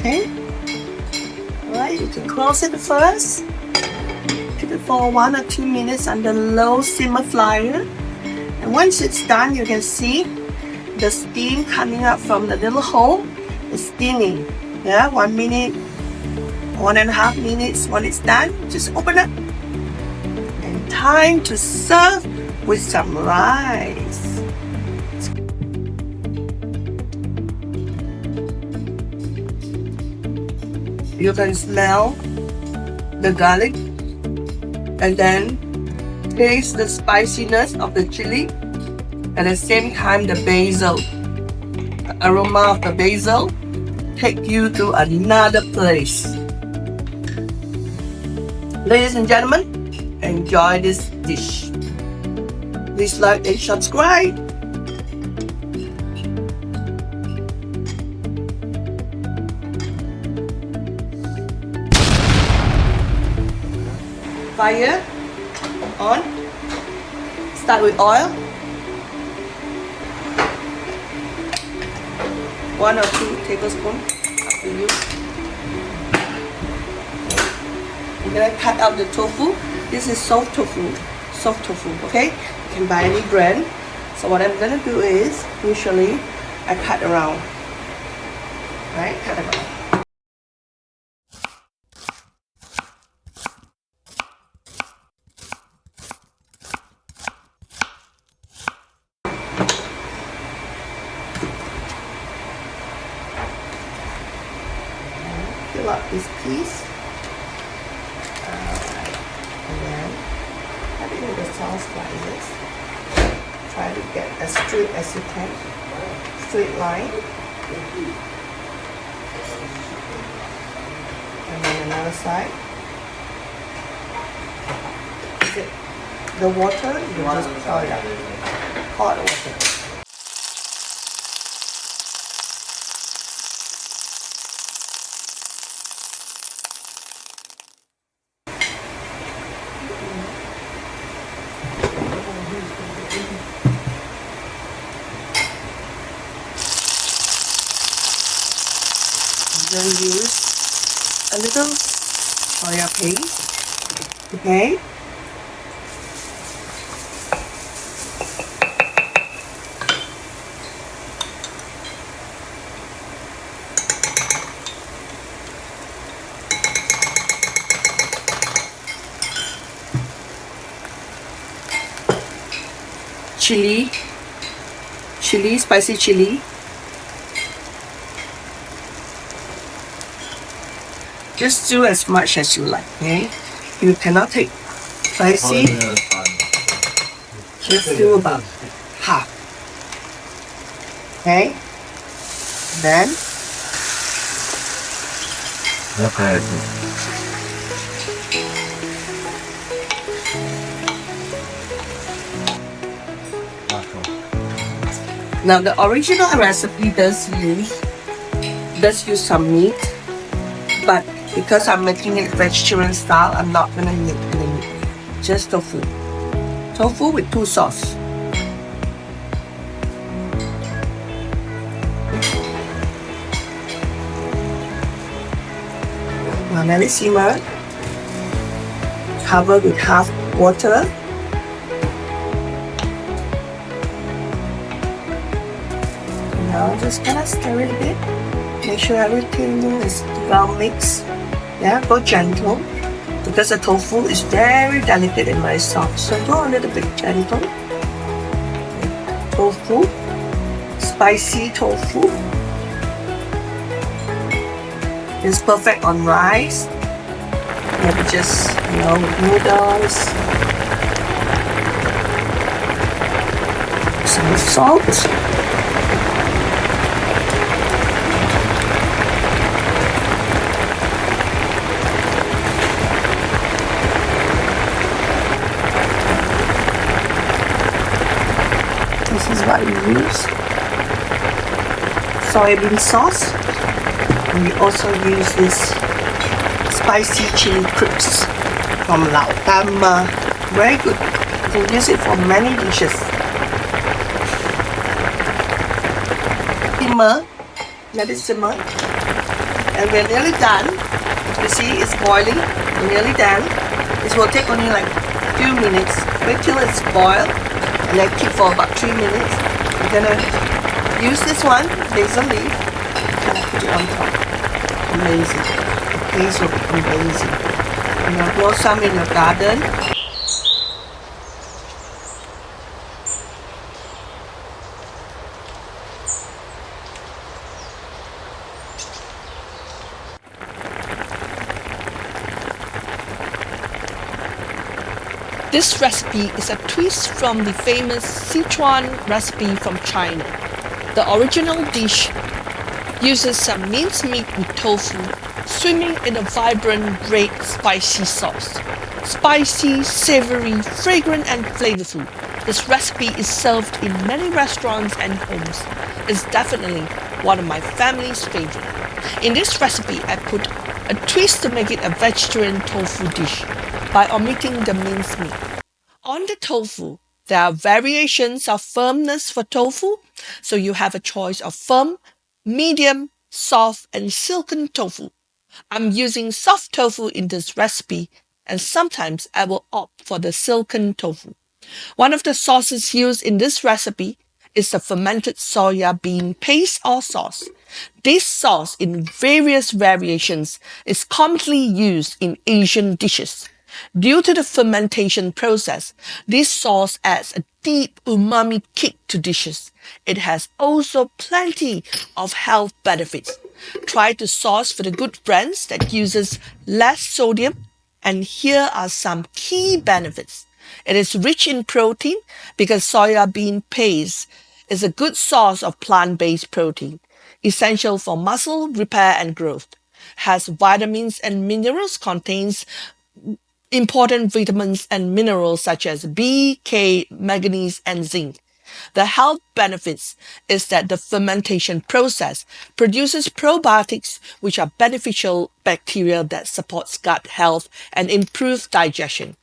Okay. Alright, you can close it first. Keep it for 1 or 2 minutes under low simmer fire. And once it's done, you can see the steam coming up from the little hole. It's steaming. Yeah, 1 minute, 1.5 minutes. When it's done, just open up. And time to serve with some rice. You can smell the garlic and then taste the spiciness of the chili. At the same time, the basil, the aroma of the basil take you to another place. Ladies and gentlemen, enjoy this dish. Please like and subscribe. Fire on. Start with oil. 1 or 2 tablespoons, up to you. You're gonna cut out the tofu. This is soft tofu, okay? You can buy any brand. So what I'm gonna do is, usually I cut around, right? Cut around. Fill up this piece. Alright. And then cut it into small slices. Try to get as straight as you can. Straight line. And then another side. The water, you just pour it out. Hot water. Then use a little soya paste, okay? Chili, spicy chili. Just do as much as you like, okay? You cannot take spicy. Just do about half. Okay? Then now the original recipe does use some meat, but because I'm making it vegetarian style, I'm not gonna make any meat. Just tofu. Tofu with 2 sauce. Now let it simmer. Cover with half water. Now just gonna stir it a bit. Make sure everything is well mixed. Yeah, go gentle because the tofu is very delicate and very soft. So go a little bit gentle. Tofu, spicy tofu. It's perfect on rice. Maybe just with noodles. Some salt. This is what we use. Soybean sauce. And we also use this spicy chili crisps from Lao Tama. Very good. You can use it for many dishes. Simmer. Let it simmer. And we're nearly done. You see it's boiling. We're nearly done. This will take only like a few minutes. Wait till it's boiled and then keep for about 3 minutes. We're gonna use this one, basil leaf, and I put it on top. Amazing. The taste will be amazing. And I'll grow some in your garden. This recipe is a twist from the famous Szechuan recipe from China. The original dish uses some minced meat with tofu, swimming in a vibrant red spicy sauce. Spicy, savory, fragrant and flavorful, this recipe is served in many restaurants and homes. It's definitely one of my family's favorite. In this recipe, I put a twist to make it a vegetarian tofu dish by omitting the minced meat. On the tofu, there are variations of firmness for tofu, so you have a choice of firm, medium, soft, and silken tofu. I'm using soft tofu in this recipe, and sometimes I will opt for the silken tofu. One of the sauces used in this recipe is the fermented soya bean paste or sauce. This sauce in various variations is commonly used in Asian dishes. Due to the fermentation process, this sauce adds a deep umami kick to dishes. It has also plenty of health benefits. Try to source for the good brands that uses less sodium, and here are some key benefits. It is rich in protein because soya bean paste is a good source of plant-based protein, essential for muscle repair and growth. Has vitamins and minerals, contains important vitamins and minerals such as B, K, manganese, and zinc. The health benefits is that the fermentation process produces probiotics, which are beneficial bacteria that supports gut health and improve digestion.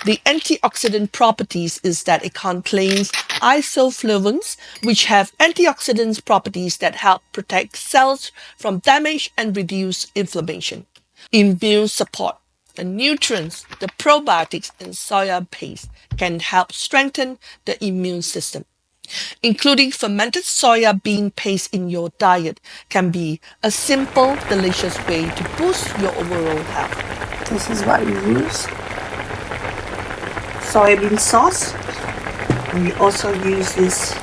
The antioxidant properties is that it contains isoflavones, which have antioxidant properties that help protect cells from damage and reduce inflammation. Immune support. The nutrients, the probiotics in soya paste can help strengthen the immune system. Including fermented soya bean paste in your diet can be a simple, delicious way to boost your overall health. This is what we use. Soybean sauce. And we also use this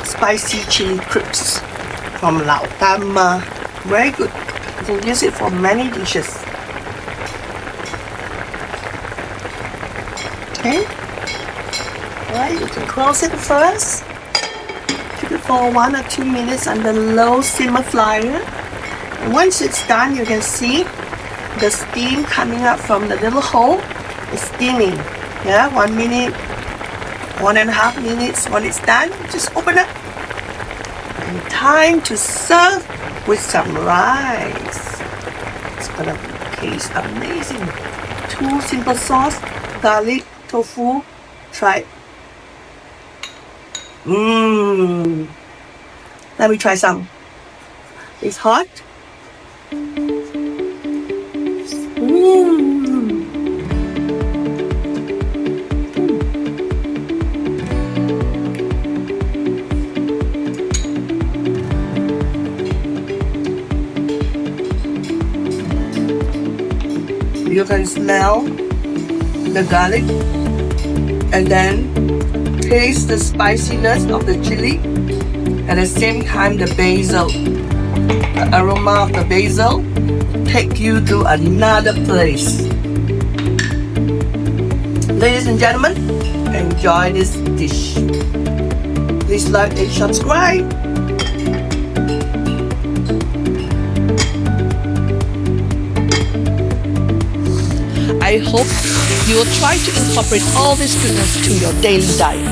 spicy chili crisps from Lao Tama. Very good. You can use it for many dishes. Okay. Alright, you can close it first. Keep it for 1 or 2 minutes under low simmer flyer. And once it's done, you can see the steam coming up from the little hole. It's steaming. Yeah, 1 minute, 1.5 minutes. When it's done, just open it. And time to serve with some rice. It's gonna taste amazing. 2 simple sauce, garlic, tofu. Try it. Let me try some. It's hot. You can smell the garlic and then taste the spiciness of the chili. At the same time, the basil, the aroma of the basil take you to another place. Ladies and gentlemen, enjoy this dish. Please like and subscribe. I hope you will try to incorporate all this goodness to your daily diet.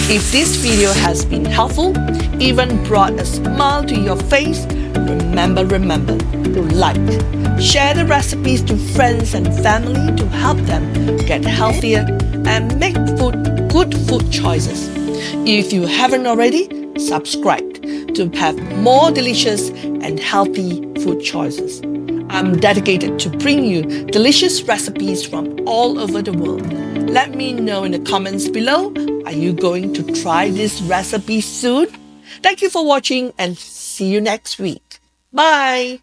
If this video has been helpful, even brought a smile to your face, remember to like, share the recipes to friends and family to help them get healthier and make good food choices. If you haven't already, subscribe. to have more delicious and healthy food choices. I'm dedicated to bring you delicious recipes from all over the world. Let me know in the comments below, are you going to try this recipe soon? Thank you for watching and see you next week. Bye!